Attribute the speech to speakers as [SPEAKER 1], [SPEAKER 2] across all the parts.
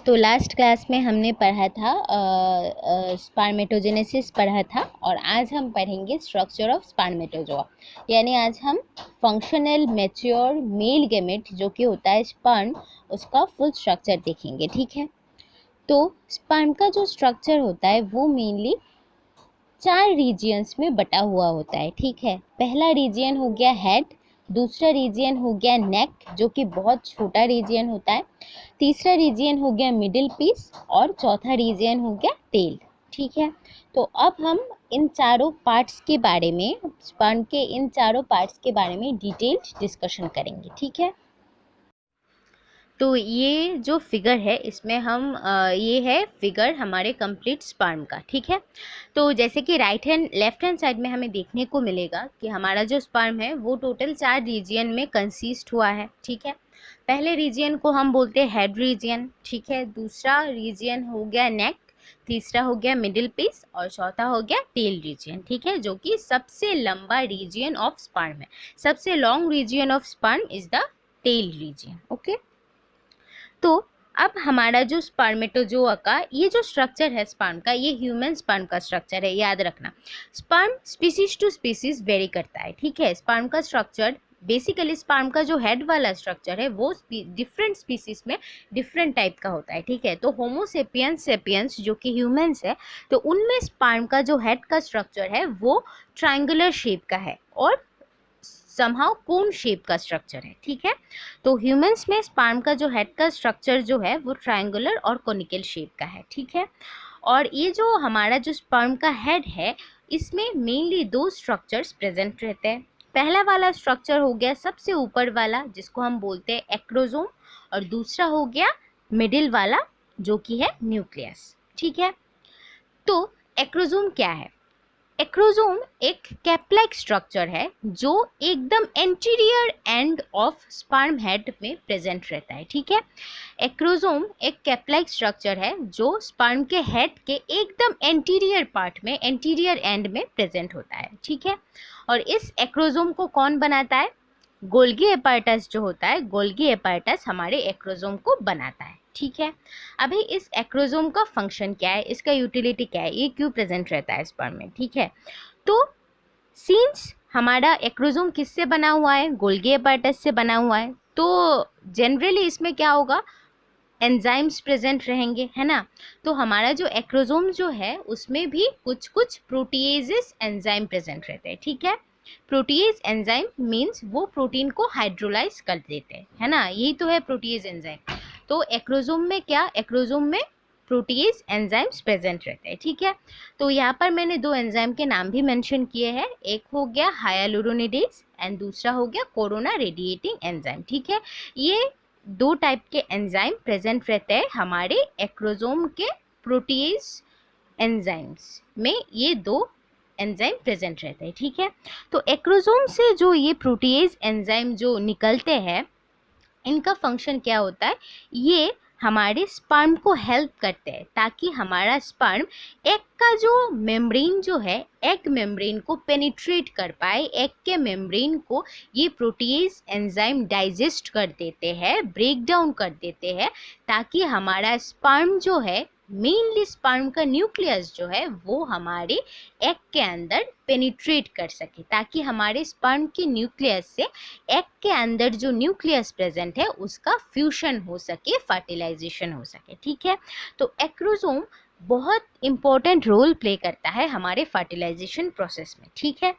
[SPEAKER 1] तो last class में हमने पढ़ा था स्पर्मेटोजेनेसिस पढ़ा था, और आज हम पढ़ेंगे स्ट्रक्चर ऑफ स्पर्मेटोजोआ। यानी आज हम फंक्शनल मैच्योर मेल गैमेट जो कि होता है स्पर्म, उसका फुल स्ट्रक्चर देखेंगे। ठीक है, तो स्पर्म का जो स्ट्रक्चर होता है वो मेनली 4 रीजियंस में बटा हुआ होता है। ठीक है, पहला रीजियन हो गया हेड, दूसरा रीजियन हो गया नेक जो कि बहुत छोटा रीजियन होता है, तीसरा रीजियन हो गया मिडिल पीस, और चौथा रीजियन हो गया टेल। ठीक है, तो अब हम इन चारों पार्ट्स के बारे में, स्पर्म के इन चारों पार्ट्स के बारे में डिटेल्ड डिस्कशन करेंगे। ठीक है, तो ये जो फिगर है इसमें हम ये है फिगर हमारे कंप्लीट स्पर्म का। ठीक है, तो जैसे कि लेफ्ट हैंड साइड में हमें देखने को मिलेगा कि हमारा जो स्पर्म है वो टोटल 4 रीजियन में कंसिस्ट हुआ है। ठीक है, पहले रीजियन को हम बोलते हैं हेड रीजियन। ठीक है, दूसरा रीजियन हो गया नेक, तीसरा हो गया मिडिल पीस, और चौथा हो गया टेल रीजियन। ठीक है, जो कि सबसे लंबा रीजियन ऑफ स्पर्म है। सबसे long region of sperm is the tail region. Okay, तो अब हमारा जो स्पर्मेटोजोआ का ये जो स्ट्रक्चर है स्पर्म का, ये ह्यूमन स्पर्म का स्ट्रक्चर है। याद रखना, sperm species to species vary करता है। ठीक है, स्पर्म का स्ट्रक्चर बेसिकली, स्पर्म का जो हेड वाला स्ट्रक्चर है वो डिफरेंट स्पीसीज में डिफरेंट टाइप का होता है। ठीक है, तो होमो सेपियंस जो कि ह्यूमंस है, तो उनमें स्पर्म का जो हेड का स्ट्रक्चर है वो ट्रायंगुलर शेप का है और समहाउ कोन शेप का स्ट्रक्चर है। ठीक है, तो ह्यूमंस में स्पर्म का जो हेड का स्ट्रक्चर जो है वो ट्रायंगुलर और कोनिकल शेप का है। ठीक है, और ये जो हमारा जो स्पर्म का हेड है इसमें मेनली 2 स्ट्रक्चर्स प्रेजेंट रहते हैं। पहला वाला स्ट्रक्चर हो गया सबसे ऊपर वाला जिसको हम बोलते हैं एक्रोजोम, और दूसरा हो गया मिडिल वाला जो कि है न्यूक्लियस। ठीक है, तो एक्रोजोम क्या है? एक्रोजोम एक कैप लाइक स्ट्रक्चर है जो एकदम anterior end of sperm head में प्रेजेंट रहता है। ठीक है, एक्रोजोम एक कैप लाइक स्ट्रक्चर है जो स्पर्म के हेड के एकदम एंटीरियर पार्ट में, एंटीरियर एंड में प्रेजेंट होता है। ठीक है, और इस एक्रोजोम को कौन बनाता है? गोल्गी एपार्टस जो होता है, गोल्गी एपार्टस हमारे एक्रोजोम को बनाता है। ठीक है, अभी इस एक्रोजोम का फंक्शन क्या है, इसका यूटिलिटी क्या है, ये क्यों प्रेजेंट रहता है स्पर्म में? ठीक है, तो सिंस हमारा एक्रोजोम किससे बना हुआ है? गोल्गी एपार्टस से बना हुआ है, तो जनरली इसमें क्या होगा, एंजाइम्स प्रेजेंट रहेंगे, है ना। तो हमारा जो एक्रोजोम जो है उसमें भी कुछ कुछ प्रोटीएजेस एंजाइम प्रेजेंट रहते हैं। ठीक है, प्रोटीएज एंजाइम मीन्स वो प्रोटीन को हाइड्रोलाइज कर देते हैं, है ना, यही तो है प्रोटीएज एंजाइम। तो एक्रोजोम में क्या, एक्रोजोम में प्रोटीएज एंजाइम्स प्रेजेंट रहते हैं। ठीक है, तो यहाँ पर मैंने 2 एंजाइम के नाम भी मेंशन किए हैं, एक हो गया हायालुरोनिडेज एंड दूसरा हो गया कोरोना रेडिएटिंग एंजाइम। ठीक है, ये 2 टाइप के एंजाइम प्रेजेंट रहते हैं हमारे एक्रोजोम के प्रोटीएज एंजाइम्स में, ये 2 एंजाइम प्रेजेंट रहते हैं। ठीक है, तो एक्रोजोम से जो ये प्रोटीएज एंजाइम जो निकलते हैं, इनका फंक्शन क्या होता है, ये हमारे स्पर्म को हेल्प करते हैं ताकि हमारा स्पर्म एग का जो मेम्ब्रेन जो है, एग मेम्ब्रेन को पेनिट्रेट कर पाए। एग के मेम्ब्रेन को ये प्रोटीएज एंजाइम डाइजेस्ट कर देते हैं, ब्रेक डाउन कर देते हैं, ताकि हमारा स्पर्म जो है, मेनली स्पर्म का न्यूक्लियस जो है, वो हमारे एग के अंदर पेनिट्रेट कर सके, ताकि हमारे स्पर्म के न्यूक्लियस से एग के अंदर जो न्यूक्लियस प्रेजेंट है उसका फ्यूशन हो सके, फर्टिलाइजेशन हो सके। ठीक है, तो एक्रोजोम बहुत इंपॉर्टेंट रोल प्ले करता है हमारे फर्टिलाइजेशन प्रोसेस में। ठीक है,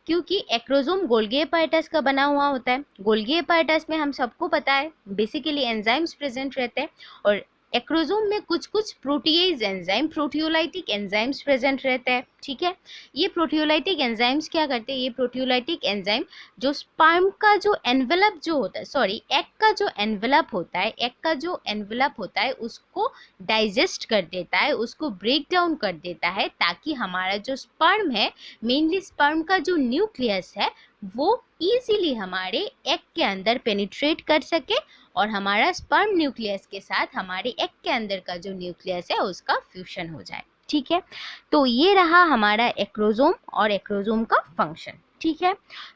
[SPEAKER 1] क्योंकि एक्रोजोम गोल्गी एपार्टस का बना हुआ होता है। गोल्गी एपार्टस में हम सबको पता है बेसिकली एंजाइम्स प्रेजेंट रहते हैं, और एक्रोजोम में कुछ कुछ protease enzyme, proteolytic enzymes present रहते हैं। ठीक है, ये प्रोटियोलाइटिक एंजाइम्स क्या करते हैं, ये प्रोटियोलाइटिक एंजाइम जो स्पर्म का जो एनवेलप जो होता है, सॉरी एग का जो एनवेलप होता है, एग का जो एनवेलप होता है उसको डाइजेस्ट कर देता है, उसको ब्रेक डाउन कर देता है, ताकि हमारा जो स्पर्म है, मेनली स्पर्म का जो न्यूक्लियस है, वो इजीली हमारे एग के अंदर पेनिट्रेट कर सके और हमारा स्पर्म न्यूक्लियस के साथ हमारे एग के अंदर का जो न्यूक्लियस है उसका फ्यूशन हो जाए। ठीक है, तो ये रहा हमारा एक्रोजोम और एक्रोजोम का फंक्शन। ठीक है।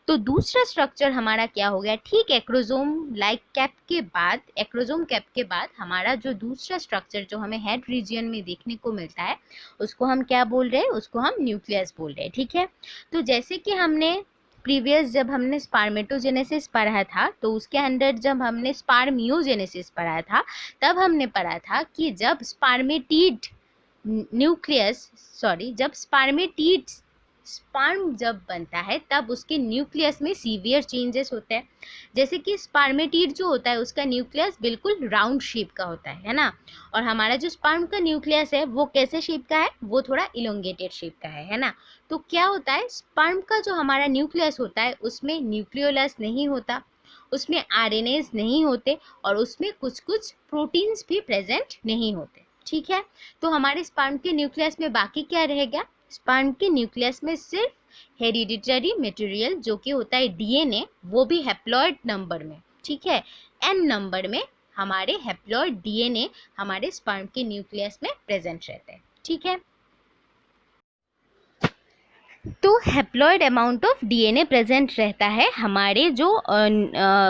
[SPEAKER 1] तो दूसरा स्ट्रक्चर हमारा क्या हो गया, ठीक एक्रोसोम लाइक कैप के बाद, एक्रोसोम कैप के बाद हमारा जो दूसरा स्ट्रक्चर जो हमें हेड रीजियन में देखने को मिलता है उसको हम क्या बोल रहे हैं, उसको हम न्यूक्लियस बोल रहे हैं। ठीक है। तो जैसे कि हमने प्रीवियस जब हमने स्पर्मेटोजेनेसिस पढ़ा था तो उसके अंदर जब हमने स्पर्मियोजेनेसिस पढ़ा था तब हमने पढ़ा था कि जब स्पर्मेटिड न्यूक्लियस जब स्पर्मेटिड स्पर्म जब बनता है तब उसके न्यूक्लियस में सीवियर चेंजेस होते हैं। जैसे कि स्पर्मेटिड जो होता है उसका न्यूक्लियस बिल्कुल राउंड शेप का होता है ना, और हमारा जो स्पर्म का न्यूक्लियस है वो कैसे शेप का है, वो थोड़ा इलोंगेटेड शेप का है ना। तो क्या होता है, स्पर्म का जो हमारा न्यूक्लियस होता है उसमें न्यूक्लियोलस नहीं होता, उसमें आरएनएज नहीं होते और उसमें कुछ कुछ प्रोटीन्स भी प्रेजेंट नहीं होते। ठीक है। तो हमारे स्पर्म के न्यूक्लियस में बाकी क्या रहेगा, स्पर्म के न्यूक्लियस में सिर्फ हेरिडिटरी मटेरियल जो कि होता है डीएनए, वो भी हैप्लॉइड नंबर में। ठीक है, एन नंबर में हमारे हैप्लॉइड डीएनए हमारे स्पर्म के न्यूक्लियस में प्रेजेंट रहते हैं। ठीक है। तो haploid amount of DNA present रहता है हमारे जो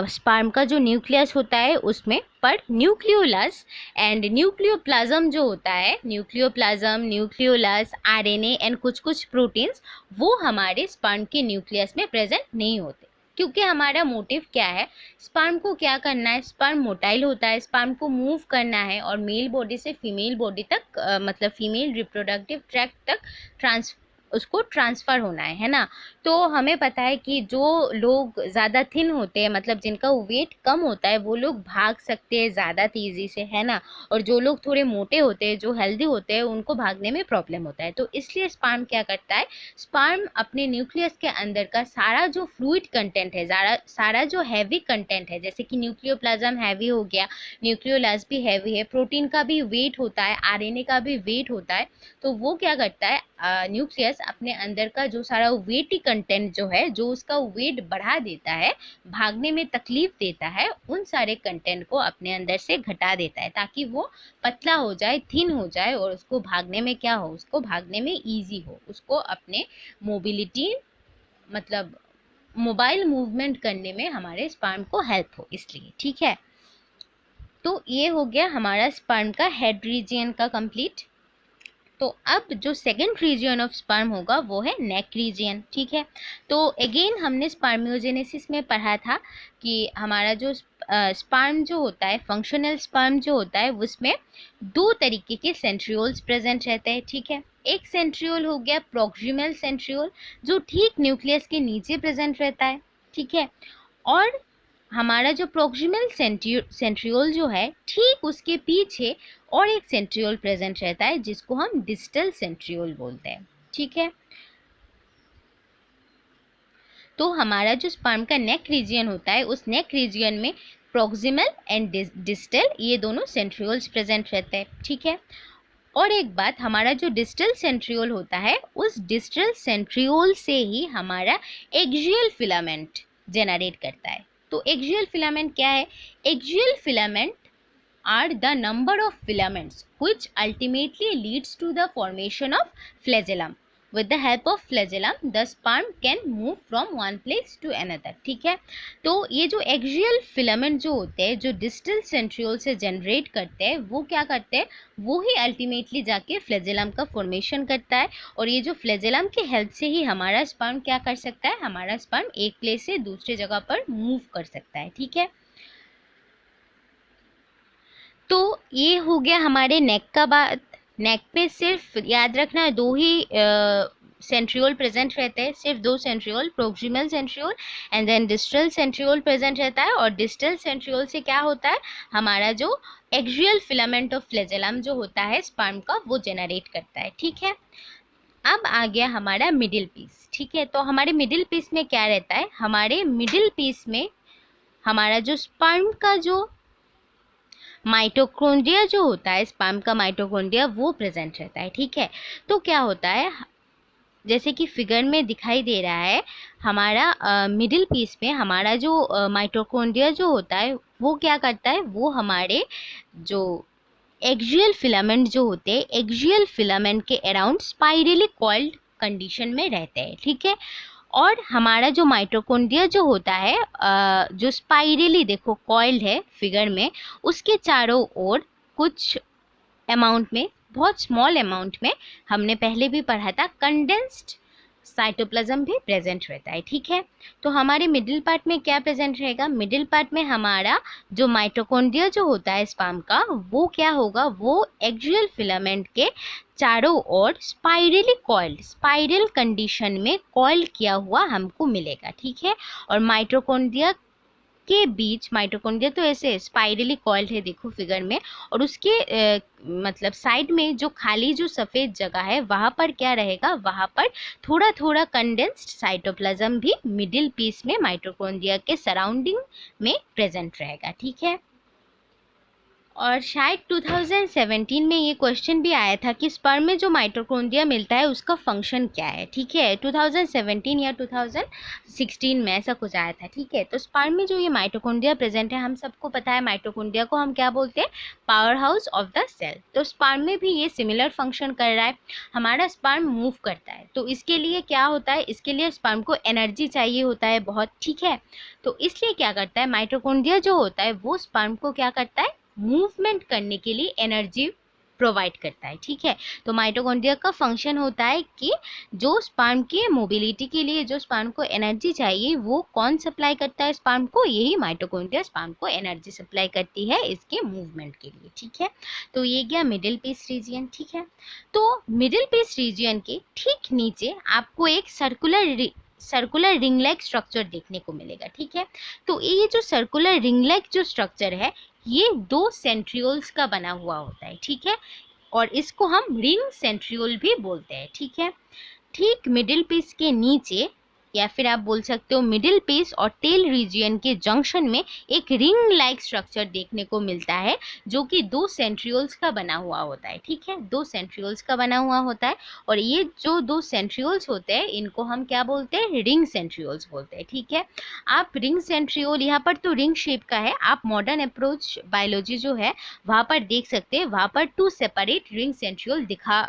[SPEAKER 1] स्पर्म का जो न्यूक्लियस होता है उसमें, पर न्यूक्लियोलस एंड न्यूक्लियोप्लाज्म जो होता है, न्यूक्लियोप्लाज्म, न्यूक्लियोलस, आरएनए एंड कुछ कुछ प्रोटीन्स वो हमारे स्पर्म के न्यूक्लियस में प्रेजेंट नहीं होते। क्योंकि हमारा मोटिव क्या है, स्पर्म को क्या करना है, स्पर्म मोटाइल होता है, स्पर्म को मूव करना है और मेल बॉडी से फीमेल बॉडी तक मतलब फीमेल रिप्रोडक्टिव ट्रैक्ट तक उसको ट्रांसफ़र होना है ना। तो हमें पता है कि जो लोग ज़्यादा थिन होते हैं, मतलब जिनका वेट कम होता है, वो लोग भाग सकते हैं ज़्यादा तेज़ी से, है ना, और जो लोग थोड़े मोटे होते हैं, जो हेल्दी होते हैं, उनको भागने में प्रॉब्लम होता है। तो इसलिए स्पर्म क्या करता है, स्पर्म अपने न्यूक्लियस के अंदर का सारा जो फ्लूइड कंटेंट है, सारा जो हैवी कंटेंट है, जैसे कि न्यूक्लियोप्लाज्म हैवी हो गया, न्यूक्लियोलस भी हैवी है, प्रोटीन का भी वेट होता है, आरएनए का भी वेट होता है, तो वो क्या करता है, न्यूक्लियस अपने अंदर का जो सारा वेटी कंटेंट जो है, जो उसका वेट बढ़ा देता है, भागने में तकलीफ देता है, उन सारे कंटेंट को अपने अंदर से घटा देता है ताकि वो पतला हो जाए, थिन हो जाए और उसको भागने में क्या हो, उसको भागने में इजी हो, उसको अपने मोबिलिटी मतलब मोबाइल मूवमेंट करने में हमारे स्पर्म को हेल्प हो, इसलिए। ठीक है। तो ये हो गया हमारा स्पर्म का हेड रीजियन का कंप्लीट। तो अब जो सेकेंड रीजियन ऑफ स्पर्म होगा वो है नेक रीजियन। ठीक है। तो अगेन हमने स्पर्मियोजेनेसिस में पढ़ा था कि हमारा जो स्पर्म जो होता है, फंक्शनल स्पर्म जो होता है, उसमें दो तरीके के सेंट्रियोल्स प्रेजेंट रहते हैं। ठीक है। एक सेंट्रियोल हो गया प्रोक्सिमल सेंट्रियोल, जो ठीक न्यूक्लियस के नीचे प्रेजेंट रहता है। ठीक है। और हमारा जो प्रोक्सिमल सेंट्रियोल जो है, ठीक उसके पीछे और एक सेंट्रियोल प्रेजेंट रहता है जिसको हम डिस्टल सेंट्रियोल बोलते हैं। ठीक है। तो हमारा जो स्पर्म का नेक रीजियन होता है, उस नेक रीजियन में प्रोक्सिमल एंड डिस्टल ये दोनों सेंट्रियोल्स प्रेजेंट रहते हैं। ठीक है। और एक बात, हमारा जो डिस्टल सेंट्रियोल होता है, उस डिस्टल सेंट्रियोल से ही हमारा एक्सियल फिलामेंट जनरेट करता है। तो एक्सियल फिलामेंट क्या है, axial filament are the number of filaments which ultimately leads to the formation of flagellum. With the help of flagellum, the sperm can move from one place to another. ठीक है। तो ये जो axial filament जो होते हैं, जो distal centriole से जनरेट करते हैं, वो क्या करते हैं, वो ही अल्टीमेटली जाके फ्लैजेलम का फॉर्मेशन करता है, और ये जो फ्लैजेलम की हेल्प से ही हमारा स्पर्म क्या कर सकता है, हमारा स्पर्म एक प्लेस से दूसरे जगह पर मूव कर सकता है। ठीक है। तो ये हो गया हमारे नेक का बात। नेक पे सिर्फ याद रखना दो ही सेंट्रियोल प्रेजेंट रहते हैं, सिर्फ दो centriole, proximal centriole and then distal centriole present रहता है। और डिस्टल सेंट्रियोल से क्या होता है, हमारा जो एक्सियल फिलामेंट ऑफ फ्लैजेलम जो होता है स्पर्म का, वो जनरेट करता है। ठीक है। अब आ गया हमारा मिडिल पीस। ठीक है। तो हमारे मिडिल पीस में क्या रहता है, हमारे मिडिल पीस में हमारा जो स्पर्म का जो माइटोकॉन्ड्रिया जो होता है, स्पर्म का माइटोकॉन्ड्रिया, वो प्रेजेंट रहता है। ठीक है। तो क्या होता है, जैसे कि फिगर में दिखाई दे रहा है, हमारा मिडिल पीस में हमारा जो माइटोकॉन्ड्रिया जो होता है, वो क्या करता है, वो हमारे जो एक्सियल फिलामेंट जो होते हैं, एक्सियल फिलामेंट के अराउंड स्पाइरली कॉइल्ड कंडीशन में रहते हैं। ठीक है। और हमारा जो माइटोकॉन्ड्रिया जो होता है जो स्पाइरली देखो कॉइल्ड है फिगर में, उसके चारों ओर कुछ अमाउंट में, बहुत स्मॉल अमाउंट में, हमने पहले भी पढ़ा था, कंडेंस्ड साइटोप्लाज्म भी प्रेजेंट रहता है। ठीक है, तो हमारे मिडिल पार्ट में क्या प्रेजेंट रहेगा? मिडिल पार्ट में हमारा जो माइटोकॉन्ड्रिया जो होता है स्पर्म का, वो क्या होगा? वो एक्सियल फिलामेंट के चारों ओर स्पाइरली कॉइल्ड, स्पाइरल कंडीशन में कॉइल किया हुआ हमको मिलेगा। ठीक है, और माइटोकॉन्ड्रिया के बीच, माइटोकॉन्ड्रिया तो ऐसे स्पाइरली कॉइल्ड है देखो फिगर में, और उसके मतलब साइड में जो खाली जो सफ़ेद जगह है वहाँ पर क्या रहेगा? वहाँ पर थोड़ा थोड़ा कंडेंस्ड साइटोप्लाज्म भी मिडिल पीस में माइटोकॉन्ड्रिया के सराउंडिंग में प्रेजेंट रहेगा। ठीक है, और शायद 2017 में ये क्वेश्चन भी आया था कि स्पर्म में जो माइटोकॉन्ड्रिया मिलता है उसका फंक्शन क्या है। ठीक है, 2017 या 2016 में ऐसा कुछ आया था। ठीक है, तो स्पर्म में जो ये माइटोकॉन्ड्रिया प्रेजेंट है, हम सबको पता है माइटोकॉन्ड्रिया को हम क्या बोलते हैं? Power house of the cell. तो स्पर्म में भी ये सिमिलर फंक्शन कर रहा है। हमारा स्पर्म मूव करता है, तो इसके लिए क्या होता है? इसके लिए स्पर्म को एनर्जी चाहिए होता है बहुत। ठीक है, तो इसलिए क्या करता है? माइटोकॉन्ड्रिया जो होता है वो स्पर्म को क्या करता है? मूवमेंट करने के लिए एनर्जी प्रोवाइड करता है। ठीक है, तो माइटोकॉन्ड्रिया का फंक्शन होता है कि जो स्पर्म की मोबिलिटी के लिए जो स्पर्म को एनर्जी चाहिए, वो कौन सप्लाई करता है स्पर्म को? यही माइटोकॉन्ड्रिया स्पर्म को एनर्जी सप्लाई करती है इसके मूवमेंट के लिए। ठीक है, तो ये गया मिडिल पीस रीजियन। ठीक है, तो मिडिल पीस रीजियन के ठीक नीचे आपको एक सर्कुलर रिंग लाइक स्ट्रक्चर देखने को मिलेगा। ठीक है, तो ये जो सर्कुलर रिंग लाइक जो स्ट्रक्चर है, ये 2 सेंट्रियोल्स का बना हुआ होता है। ठीक है, और इसको हम रिंग सेंट्रियोल भी बोलते हैं। ठीक है, ठीक मिडिल पीस के नीचे, या फिर आप बोल सकते हो मिडिल पीस और टेल रीजियन के जंक्शन में एक रिंग लाइक स्ट्रक्चर देखने को मिलता है, जो कि 2 सेंट्रियोल्स का बना हुआ होता है। ठीक है, 2 सेंट्रियोल्स का बना हुआ होता है, और ये जो 2 सेंट्रियोल्स होते हैं इनको हम क्या बोलते हैं? रिंग सेंट्रियोल्स बोलते हैं। ठीक है, आप रिंग सेंट्रियोल, यहाँ पर तो रिंग शेप का है, आप मॉडर्न अप्रोच बायोलॉजी जो है वहाँ पर देख सकते हैं, वहाँ पर 2 सेपरेट रिंग सेंट्रियोल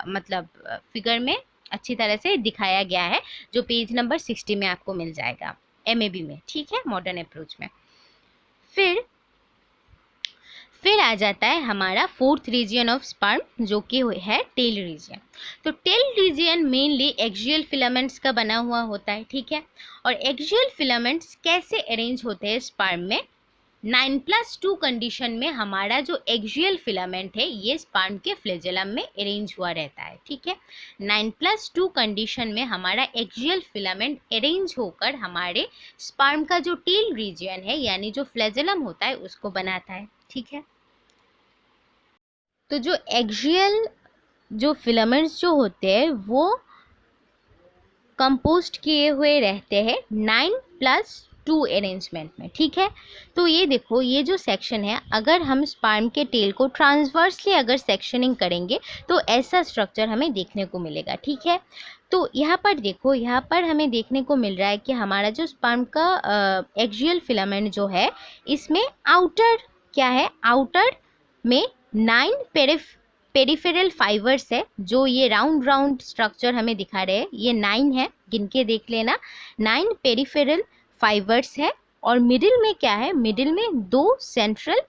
[SPEAKER 1] मतलब फिगर में अच्छी तरह से दिखाया गया है, जो पेज नंबर 60 में आपको मिल जाएगा MAB में। ठीक है, मॉडर्न अप्रोच में। फिर आ जाता है हमारा 4th रीजियन ऑफ स्पर्म, जो कि है टेल रीजियन। तो tail region mainly axial filaments का बना हुआ होता है। ठीक है, और एक्सियल फिलामेंट्स कैसे अरेंज होते हैं स्पर्म में? 9+2 कंडीशन में हमारा जो एक्सियल फिलामेंट है ये स्पर्म के फ्लैजेलम में अरेंज हुआ रहता है। ठीक है, 9+2 कंडीशन में हमारा एक्सियल फिलामेंट अरेंज होकर हमारे स्पर्म का जो टेल रीजियन है, यानी जो फ्लैजेलम होता है, उसको बनाता है। ठीक है, तो जो एक्सियल जो फिलामेंट्स जो होते हैं वो कंपोस्ट किए हुए रहते हैं 9+2 अरेंजमेंट में। ठीक है, तो ये देखो, ये जो सेक्शन है, अगर हम स्पर्म के टेल को ट्रांसवर्सली अगर सेक्शनिंग करेंगे तो ऐसा स्ट्रक्चर हमें देखने को मिलेगा। ठीक है, तो यहाँ पर देखो, यहाँ पर हमें देखने को मिल रहा है कि हमारा जो स्पर्म का एक्सियल फिलामेंट जो है, इसमें आउटर क्या है? आउटर में 9 पेरिफेरल फाइबर्स है, जो ये राउंड राउंड स्ट्रक्चर हमें दिखा रहे हैं, ये 9 है, गिन के देख लेना। 9 पेरिफेरल फाइबर्स है, और मिडिल में क्या है? मिडिल में 2 सेंट्रल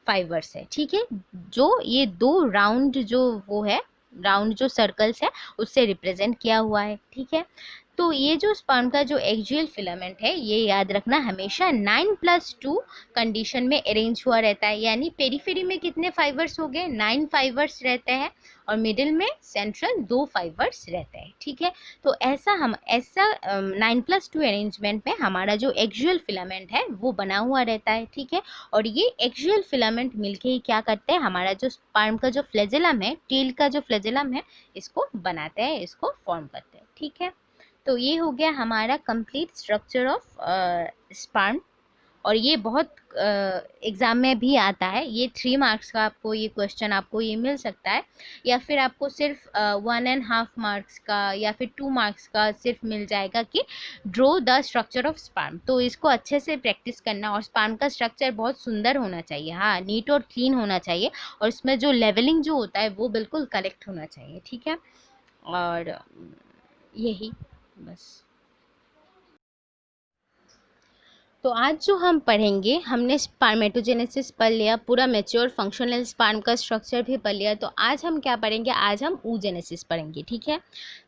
[SPEAKER 1] फाइबर्स है। ठीक है, जो ये 2 राउंड जो वो है, राउंड जो सर्कल्स है, उससे रिप्रेजेंट किया हुआ है। ठीक है, तो ये जो स्पर्म का जो एक्सियल फिलामेंट है, ये याद रखना हमेशा 9+2 कंडीशन में अरेंज हुआ रहता है। यानी पेरिफेरी में कितने फाइबर्स हो गए? 9 फाइबर्स रहते हैं, और मिडिल में सेंट्रल 2 फाइबर्स रहते हैं। ठीक है, तो ऐसा 9+2 अरेंजमेंट में हमारा जो एक्सियल फिलामेंट है वो बना हुआ रहता है। ठीक है, और ये एक्सियल फिलामेंट मिलके ही क्या करते हैं? हमारा जो स्पर्म का जो फ्लैजेलम है, टेल का जो फ्लैजेलम है, इसको बनाते हैं, इसको फॉर्म करते हैं। ठीक है, तो ये हो गया हमारा कंप्लीट स्ट्रक्चर ऑफ स्पर्म, और ये बहुत एग्ज़ाम में भी आता है। ये 3 मार्क्स का आपको ये क्वेश्चन आपको ये मिल सकता है, या फिर आपको सिर्फ 1.5 मार्क्स का या फिर 2 मार्क्स का सिर्फ मिल जाएगा कि draw the structure of sperm. तो इसको अच्छे से प्रैक्टिस करना, और स्पर्म का स्ट्रक्चर बहुत सुंदर होना चाहिए, हाँ, नीट और क्लीन होना चाहिए, और इसमें जो लेवलिंग जो होता है वो बिल्कुल करेक्ट होना चाहिए। ठीक है, और यही बस। तो आज जो हम पढ़ेंगे, हमने स्पर्मेटोजेनेसिस पढ़ लिया, पूरा मैच्योर फंक्शनल स्पर्म का स्ट्रक्चर भी पढ़ लिया। तो आज हम क्या पढ़ेंगे, आज हम oogenesis पढ़ेंगे, ठीक है।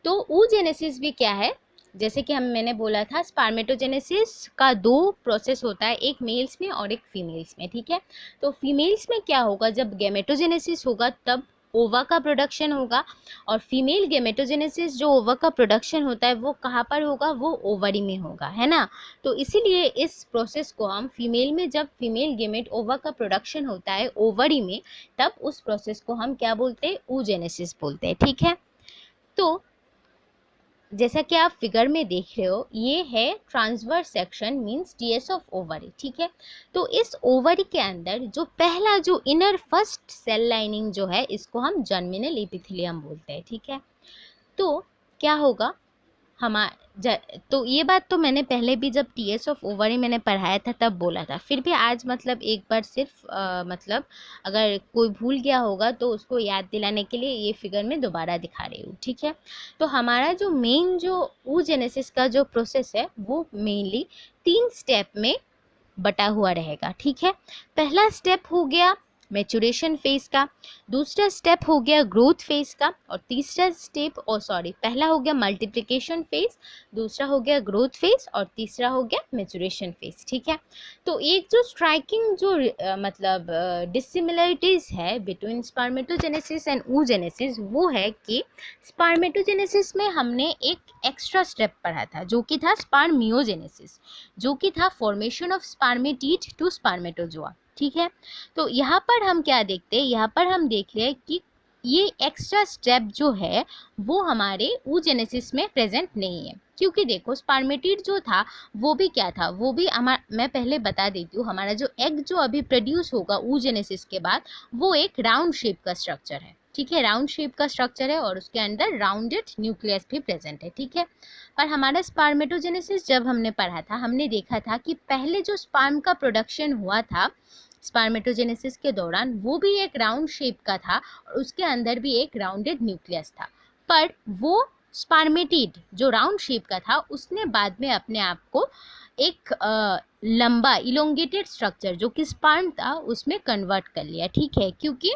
[SPEAKER 1] तो oogenesis भी क्या है, जैसे कि मैंने बोला था, स्पर्मेटोजेनेसिस का दो प्रोसेस होता है, एक मेल्स में और एक फीमेल्स में, ठीक है। तो फीमेल्स में क्या होगा, जब गैमेटोजेनेसिस होगा तब ओवा का प्रोडक्शन होगा, और फीमेल गैमेटोजेनेसिस जो ओवा का प्रोडक्शन होता है वो कहाँ पर होगा, वो ओवरी में होगा, है ना। तो इसीलिए इस प्रोसेस को हम फीमेल में, जब फीमेल गेमेट ओवा का प्रोडक्शन होता है ओवरी में, तब उस प्रोसेस को हम क्या बोलते हैं, oogenesis बोलते हैं, ठीक है। तो जैसा कि आप फिगर में देख रहे हो, ये है transverse section, means TS of ovary, ठीक है। तो इस ओवरी के अंदर जो पहला जो इनर फर्स्ट सेल लाइनिंग जो है, इसको हम जर्मिनल एपिथेलियम बोलते हैं, ठीक है। तो क्या होगा तो ये बात तो मैंने पहले भी जब टीएस ऑफ ओवरी मैंने पढ़ाया था तब बोला था, फिर भी आज मतलब एक बार सिर्फ मतलब अगर कोई भूल गया होगा तो उसको याद दिलाने के लिए ये फिगर में दोबारा दिखा रही हूँ, ठीक है। तो हमारा जो मेन जो oogenesis का जो प्रोसेस है वो मेनली 3 स्टेप में बटा हुआ रहेगा, ठीक है। पहला स्टेप हो गया मैचुरेशन फेज का, दूसरा स्टेप हो गया ग्रोथ फेज का, और तीसरा स्टेप पहला हो गया मल्टीप्लिकेशन फेज, दूसरा हो गया ग्रोथ फेज, और तीसरा हो गया मैचुरेशन फेज, ठीक है। तो एक जो स्ट्राइकिंग जो मतलब डिसिमिलरिटीज है बिटवीन स्पर्मेटोजेनेसिस एंड oogenesis वो है कि स्पर्मेटोजेनेसिस में हमने एक एक्स्ट्रा स्टेप पढ़ा था जो कि था स्पर्मियोजेनेसिस, जो कि था फॉर्मेशन ऑफ स्पर्मेटीड टू स्पर्मेटोजोआ, ठीक है। तो यहाँ पर हम क्या देखते हैं, यहाँ पर हम देख रहे हैं कि ये एक्स्ट्रा स्टेप जो है वो हमारे oogenesis में प्रेजेंट नहीं है, क्योंकि देखो स्पर्मेटिड जो था वो भी क्या था, वो भी मैं पहले बता देती हूँ, हमारा जो एग जो अभी प्रोड्यूस होगा oogenesis के बाद, वो एक राउंड शेप का स्ट्रक्चर है, ठीक है, राउंड शेप का स्ट्रक्चर है, और उसके अंदर राउंडेड न्यूक्लियस भी प्रेजेंट है, ठीक है। पर हमारा स्पर्मेटोजेनेसिस जब हमने पढ़ा था, हमने देखा था कि पहले जो स्पर्म का प्रोडक्शन हुआ था स्पर्मेटोजेनेसिस के दौरान, वो भी एक राउंड शेप का था, और उसके अंदर भी एक राउंडेड न्यूक्लियस था। पर वो स्पर्मेटिड जो राउंड शेप का था, उसने बाद में अपने आप को एक लंबा इलोंगेटेड स्ट्रक्चर जो कि स्पर्म था उसमें कन्वर्ट कर लिया, ठीक है। क्योंकि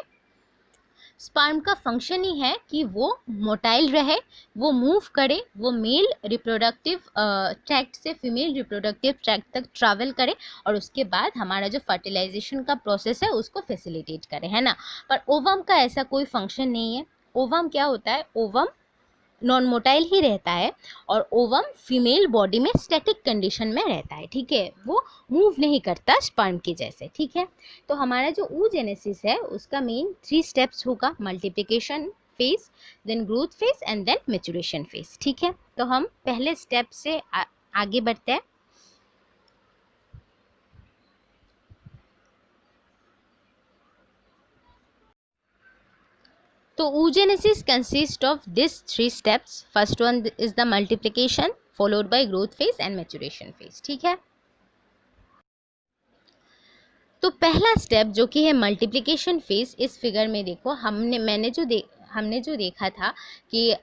[SPEAKER 1] स्पर्म का फंक्शन ही है कि वो मोटाइल रहे, वो मूव करे, वो मेल रिप्रोडक्टिव ट्रैक्ट से फीमेल रिप्रोडक्टिव ट्रैक्ट तक ट्रैवल करे, और उसके बाद हमारा जो फर्टिलाइजेशन का प्रोसेस है उसको फैसिलिटेट करे, है ना। पर ओवम का ऐसा कोई फंक्शन नहीं है। ओवम क्या होता है, ओवम नॉन मोटाइल ही रहता है, और ओवम फीमेल बॉडी में स्टैटिक कंडीशन में रहता है, ठीक है, वो मूव नहीं करता स्पर्म के जैसे, ठीक है। तो हमारा जो oogenesis है उसका मेन 3 स्टेप्स होगा, multiplication phase, then growth phase and then maturation phase, ठीक है। तो हम पहले स्टेप से आगे बढ़ते हैं। तो oogenesis consists of these 3 steps. First one is the multiplication, followed by growth phase and maturation phase, ठीक है। तो पहला स्टेप जो कि है मल्टीप्लिकेशन फेज, इस फिगर में देखो हमने जो देखा था कि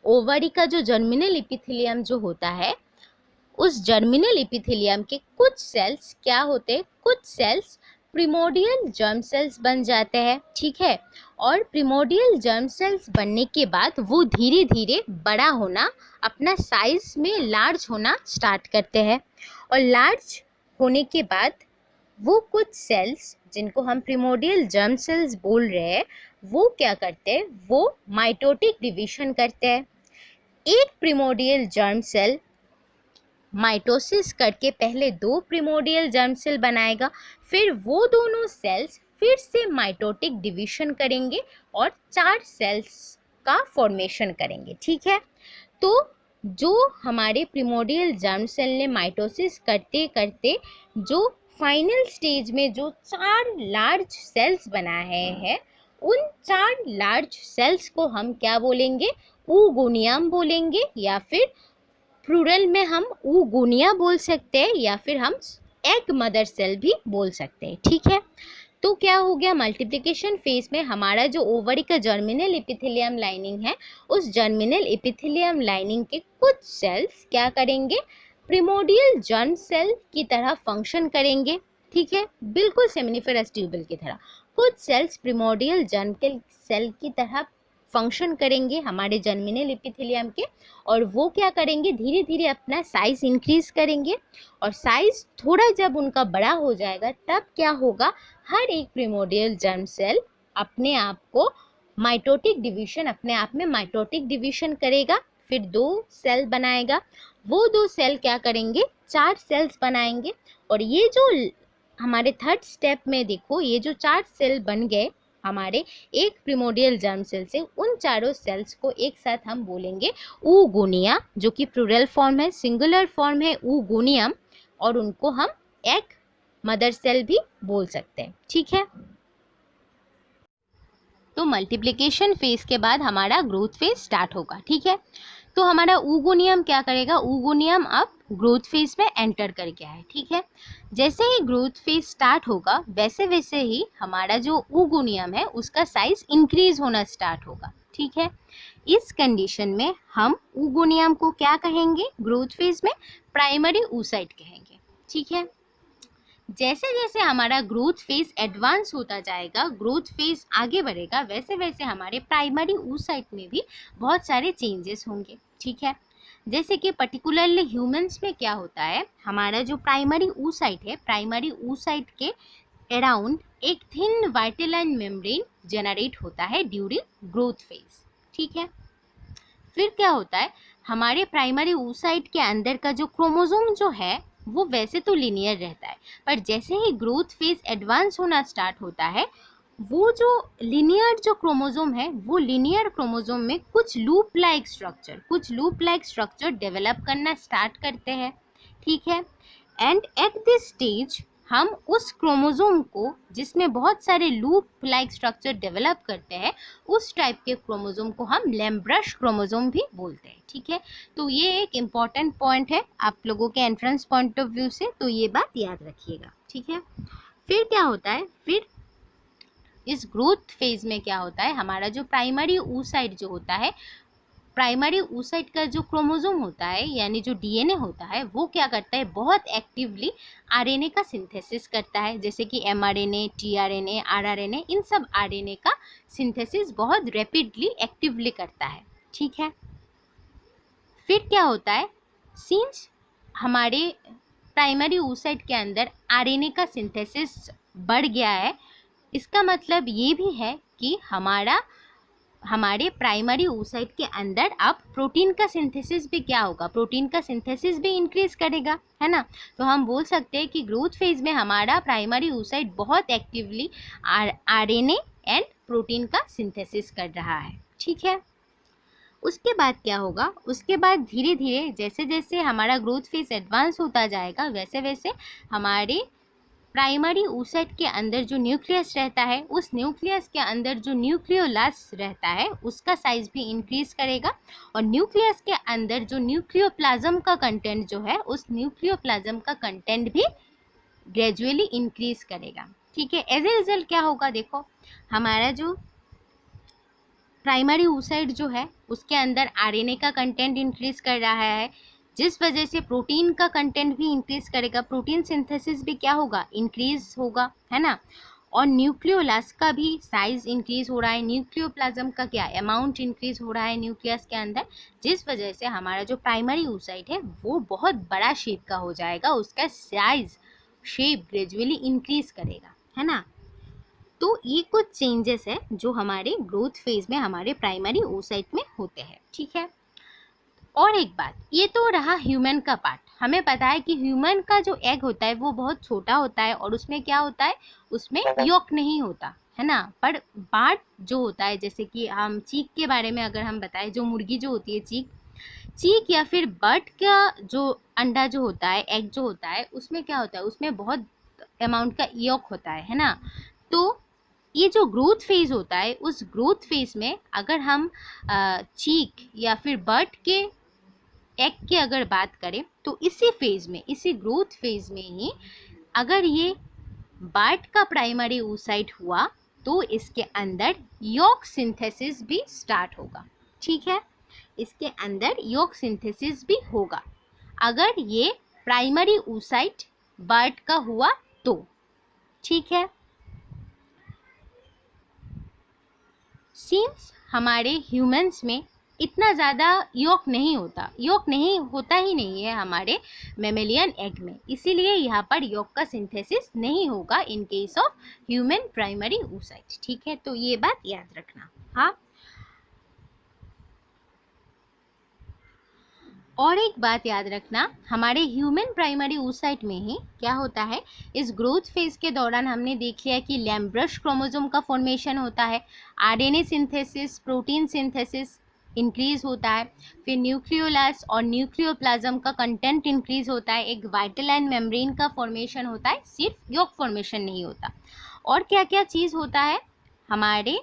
[SPEAKER 1] ओवरी का जो जर्मिनल एपिथेलियम जो होता है, उस जर्मिनल एपिथेलियम के कुछ सेल्स क्या होते हैं, कुछ सेल्स प्रिमोडियल जर्म सेल्स बन जाते हैं, ठीक है। और प्रिमोडियल जर्म सेल्स बनने के बाद वो धीरे धीरे बड़ा होना, अपना साइज में लार्ज होना स्टार्ट करते हैं, और लार्ज होने के बाद वो कुछ सेल्स जिनको हम प्रिमोडियल जर्म सेल्स बोल रहे हैं, वो क्या करते हैं, वो माइटोटिक डिवीजन करते हैं। एक प्रिमोडियल जर्म सेल माइटोसिस करके पहले 2 प्रिमोडियल जर्म सेल बनाएगा, फिर वो दोनों सेल्स फिर से माइटोटिक डिवीजन करेंगे और 4 सेल्स का फॉर्मेशन करेंगे, ठीक है। तो जो हमारे प्रिमोडियल जर्म सेल ने माइटोसिस करते करते जो फाइनल स्टेज में जो 4 लार्ज सेल्स बनाए हैं, उन 4 लार्ज सेल्स को हम क्या बोलेंगे, oogonia बोलेंगे, या फिर प्लूरल में हम oogonia बोल सकते हैं, या फिर हम एग मदर सेल भी बोल सकते हैं, ठीक है। तो क्या हो गया, मल्टीप्लिकेशन फेज में हमारा जो ओवरी का जर्मिनल एपिथेलियम लाइनिंग है, उस जर्मिनल एपिथेलियम लाइनिंग के कुछ सेल्स क्या करेंगे, प्रिमोडियल जर्म सेल की तरह फंक्शन करेंगे, ठीक है, बिल्कुल सेमिनिफरस ट्यूबल की तरह। कुछ सेल्स प्रिमोडियल जर्म सेल की तरह फंक्शन करेंगे हमारे जर्मिनल एपिथेलियम के, और वो क्या करेंगे, धीरे धीरे अपना साइज इंक्रीज करेंगे, और साइज थोड़ा जब उनका बड़ा हो जाएगा तब क्या होगा, हर एक प्रिमोडियल जर्म सेल अपने आप को माइटोटिक डिवीजन, अपने आप में माइटोटिक डिवीजन करेगा, फिर 2 सेल बनाएगा, वो 2 सेल क्या करेंगे, 4 सेल्स बनाएंगे, और ये जो हमारे थर्ड स्टेप में देखो, ये जो 4 सेल बन गए हमारे एक प्रिमोडियल जर्म सेल से, उन चारों सेल्स को एक साथ हम बोलेंगे ऊगोनिया, जो कि प्लूरल फॉर्म है, सिंगुलर फॉर्म है ऊगोनियम, और उनको हम एक मदर सेल भी बोल सकते हैं, ठीक है। तो मल्टीप्लिकेशन फेज के बाद हमारा ग्रोथ फेज स्टार्ट होगा, ठीक है। तो हमारा ऊगोनियम क्या करेगा, ऊगोनियम अब ग्रोथ फेज में एंटर कर गया है, ठीक है। जैसे ही ग्रोथ फेज स्टार्ट होगा वैसे वैसे ही हमारा जो ऊगोनियम है उसका साइज इंक्रीज होना स्टार्ट होगा, ठीक है। इस कंडीशन में हम ऊगोनियम को क्या कहेंगे, ग्रोथ फेज में प्राइमरी oocyte कहेंगे, ठीक है। जैसे जैसे हमारा ग्रोथ फेज एडवांस होता जाएगा, ग्रोथ फेज आगे बढ़ेगा, वैसे वैसे हमारे प्राइमरी oocyte में भी बहुत सारे चेंजेस होंगे, ठीक है। जैसे कि पर्टिकुलरली ह्यूमंस में क्या होता है, हमारा जो प्राइमरी oocyte है, प्राइमरी oocyte के अराउंड एक थिन वाइटेलाइन मेम्ब्रेन जनरेट होता है ड्यूरिंग ग्रोथ फेज, ठीक है। फिर क्या होता है, हमारे प्राइमरी oocyte के अंदर का जो क्रोमोसोम जो है वो वैसे तो लीनियर रहता है, पर जैसे ही ग्रोथ फेज एडवांस होना स्टार्ट होता है, वो जो लीनियर जो क्रोमोसोम है, वो लीनियर क्रोमोसोम में कुछ लूप लाइक स्ट्रक्चर डेवलप करना स्टार्ट करते हैं, ठीक है। एंड एट दिस स्टेज हम उस क्रोमोसोम को जिसमें बहुत सारे लूप लाइक स्ट्रक्चर डेवलप करते हैं, उस टाइप के क्रोमोसोम को हम लैम्ब्रश क्रोमोसोम भी बोलते हैं, ठीक है। तो ये एक इम्पॉर्टेंट पॉइंट है आप लोगों के एंट्रेंस पॉइंट ऑफ व्यू से, तो ये बात याद रखिएगा, ठीक है। फिर क्या होता है, फिर इस ग्रोथ फेज में क्या होता है, हमारा जो प्राइमरी oocyte जो होता है, प्राइमरी oocyte का जो क्रोमोसोम होता है यानी जो डीएनए होता है, वो क्या करता है, बहुत एक्टिवली आरएनए का सिंथेसिस करता है, जैसे कि एमआरएनए, टीआरएनए, आरआरएनए, इन सब आरएनए का सिंथेसिस बहुत रैपिडली एक्टिवली करता है, ठीक है। फिर क्या होता है, सिंस हमारे प्राइमरी oocyte के अंदर आरएनए का सिंथेसिस बढ़ गया है, इसका मतलब ये भी है कि हमारे प्राइमरी oocyte के अंदर अब प्रोटीन का सिंथेसिस भी क्या होगा, प्रोटीन का सिंथेसिस भी इंक्रीज करेगा, है ना। तो हम बोल सकते हैं कि ग्रोथ फेज में हमारा प्राइमरी oocyte बहुत एक्टिवली आरएनए एंड प्रोटीन का सिंथेसिस कर रहा है, ठीक है। उसके बाद क्या होगा, उसके बाद धीरे धीरे जैसे जैसे हमारा ग्रोथ फेज एडवांस होता जाएगा, वैसे वैसे हमारे प्राइमरी oocyte के अंदर जो न्यूक्लियस रहता है, उस न्यूक्लियस के अंदर जो न्यूक्लियोलस रहता है उसका साइज भी इंक्रीज करेगा, और न्यूक्लियस के अंदर जो न्यूक्लियोप्लाज्म का कंटेंट जो है, उस न्यूक्लियोप्लाज्म का कंटेंट भी ग्रेजुअली इंक्रीज करेगा, ठीक है। एज ए रिजल्ट क्या होगा, देखो हमारा जो प्राइमरी oocyte जो है उसके अंदर आरएनए का कंटेंट इंक्रीज कर रहा है, जिस वजह से प्रोटीन का कंटेंट भी इंक्रीज करेगा, प्रोटीन सिंथेसिस भी क्या होगा, इंक्रीज होगा, है ना। और न्यूक्लियोलस का भी साइज इंक्रीज हो रहा है, न्यूक्लियोप्लाज्म का क्या अमाउंट इंक्रीज हो रहा है न्यूक्लियस के अंदर, जिस वजह से हमारा जो प्राइमरी oocyte है वो बहुत बड़ा शेप का हो जाएगा, उसका साइज शेप ग्रेजुअली इंक्रीज करेगा, है ना। तो ये कुछ चेंजेस है जो हमारे ग्रोथ फेज में हमारे प्राइमरी oocyte में होते हैं, ठीक है। और एक बात, ये तो रहा ह्यूमन का पार्ट। हमें पता है कि ह्यूमन का जो एग होता है वो बहुत छोटा होता है, और उसमें क्या होता है, उसमें यॉक नहीं होता, है ना। पर पार्ट जो होता है, जैसे कि हम चीक के बारे में अगर हम बताएं, जो मुर्गी जो होती है चीक या फिर बर्ड का जो अंडा जो होता है, एग जो होता है, उसमें क्या होता है, उसमें बहुत अमाउंट का यॉक होता है ना। तो ये जो ग्रोथ फेज होता है, उस ग्रोथ फेज में अगर हम चीक या फिर बर्ड के एग की अगर बात करें, तो इसी फेज में, इसी ग्रोथ फेज में ही अगर ये बर्ड का प्राइमरी oocyte हुआ तो इसके अंदर यॉक सिंथेसिस भी स्टार्ट होगा, ठीक है। इसके अंदर यॉक सिंथेसिस भी होगा। अगर ये प्राइमरी oocyte बर्ड का हुआ तो, ठीक है। सिंस हमारे ह्यूमंस में इतना ज़्यादा यॉक नहीं होता, यॉक नहीं होता ही नहीं है हमारे मेमेलियन एग में, इसीलिए यहाँ पर यॉक का सिंथेसिस नहीं होगा in case of human primary oocyte, ठीक है। तो ये बात याद रखना। हाँ, और एक बात याद रखना, हमारे ह्यूमन प्राइमरी oocyte में ही क्या होता है, इस ग्रोथ फेज के दौरान हमने देख लिया कि लैम्ब्रश क्रोमोसोम का फॉर्मेशन होता है, RNA synthesis, protein synthesis increase होता है, फिर न्यूक्लियोलस और न्यूक्लियोप्लाज्म का कंटेंट इंक्रीज होता है, एक वाइटल एंड मेम्ब्रेन का फॉर्मेशन होता है, सिर्फ यॉक फॉर्मेशन नहीं होता। और क्या क्या चीज़ होता है हमारे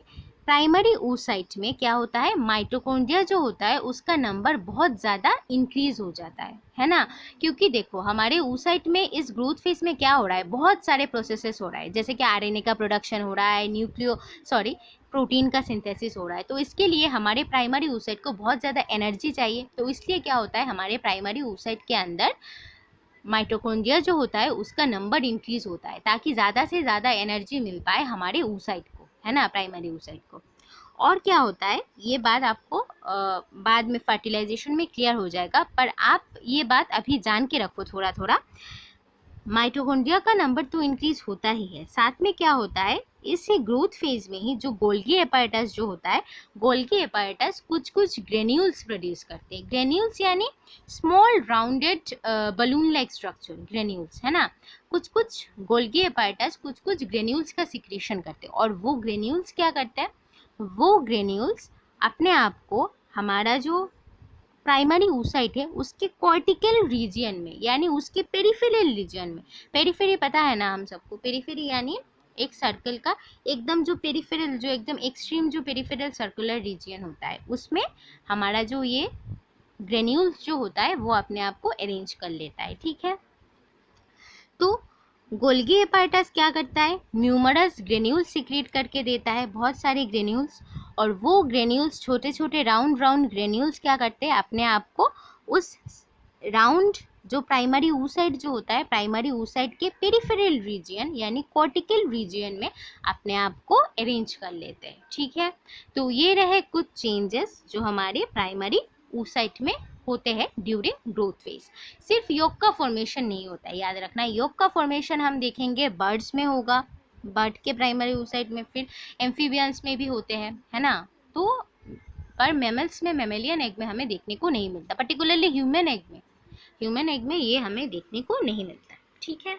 [SPEAKER 1] प्राइमरी oocyte में, क्या होता है, माइटोकॉन्ड्रिया जो होता है उसका नंबर बहुत ज़्यादा इंक्रीज हो जाता है ना। क्योंकि देखो हमारे oocyte में इस ग्रोथ फेज में क्या हो रहा है, बहुत सारे प्रोसेसेस हो रहा है, जैसे कि आरएनए का प्रोडक्शन हो रहा है, प्रोटीन का सिंथेसिस हो रहा है। तो इसके लिए हमारे प्राइमरी oocyte को बहुत ज़्यादा एनर्जी चाहिए, तो इसलिए क्या होता है, हमारे प्राइमरी oocyte के अंदर माइटोकॉन्ड्रिया जो होता है उसका नंबर इंक्रीज होता है, ताकि ज़्यादा से ज़्यादा एनर्जी मिल पाए हमारे oocyte को, है ना, प्राइमरी oocyte को। और क्या होता है, ये बात आपको बाद में फर्टिलाइजेशन में क्लियर हो जाएगा, पर आप ये बात अभी जान के रखो थोड़ा थोड़ा। माइटोकॉन्ड्रिया का नंबर तो इंक्रीज होता ही है, साथ में क्या होता है, इस ग्रोथ फेज में ही जो गोल्गी एपार्टस जो होता है, गोल्गी एपार्टस कुछ कुछ ग्रेन्यूल्स प्रोड्यूस करते हैं। ग्रेन्यूल्स यानी small rounded balloon like structure, granules, है ना। कुछ कुछ गोल्गी एपार्टस कुछ कुछ ग्रेन्यूल्स का सिक्रीशन करते हैं, और वो ग्रेन्यूल्स क्या करते हैं, वो ग्रेन्यूल्स अपने आप को हमारा जो प्राइमरी oocyte है उसके कॉर्टिकल रीजियन में, यानी उसके पेरिफेरल रीजियन में, पेरिफेरी पता है ना हम सबको, पेरिफेरी यानी एक सर्कल का एकदम जो पेरिफेरल, जो एकदम एक्सट्रीम जो पेरिफेरल सर्कुलर रीजियन होता है, उसमें हमारा जो ये ग्रेन्यूल्स जो होता है वो अपने आप को अरेंज कर लेता है, ठीक है। तो गोल्गी एपार्टस क्या करता है, न्यूमरस ग्रेन्यूल्स सिक्रीट करके देता है, बहुत सारे ग्रेन्यूल्स, और वो ग्रेन्यूल्स छोटे छोटे राउंड राउंड ग्रेन्यूल्स क्या करते हैं, अपने आप को उस राउंड जो प्राइमरी oocyte जो होता है, प्राइमरी oocyte के पेरिफेरल रीजियन यानी कॉर्टिकल रीजियन में अपने आप को अरेंज कर लेते हैं, ठीक है। तो ये रहे कुछ चेंजेस जो हमारे प्राइमरी oocyte में होते हैं ड्यूरिंग ग्रोथ फेज। सिर्फ योग का फॉर्मेशन नहीं होता है, याद रखना, योग का फॉर्मेशन हम देखेंगे बर्ड्स में होगा, बर्ड के प्राइमरी oocyte में, फिर एम्फीबियंस में भी होते हैं, है ना। तो पर मैमल्स में, मैमेलियन एग में हमें देखने को नहीं मिलता, पर्टिकुलरली ह्यूमन एग में ये हमें देखने को नहीं मिलता, ठीक है।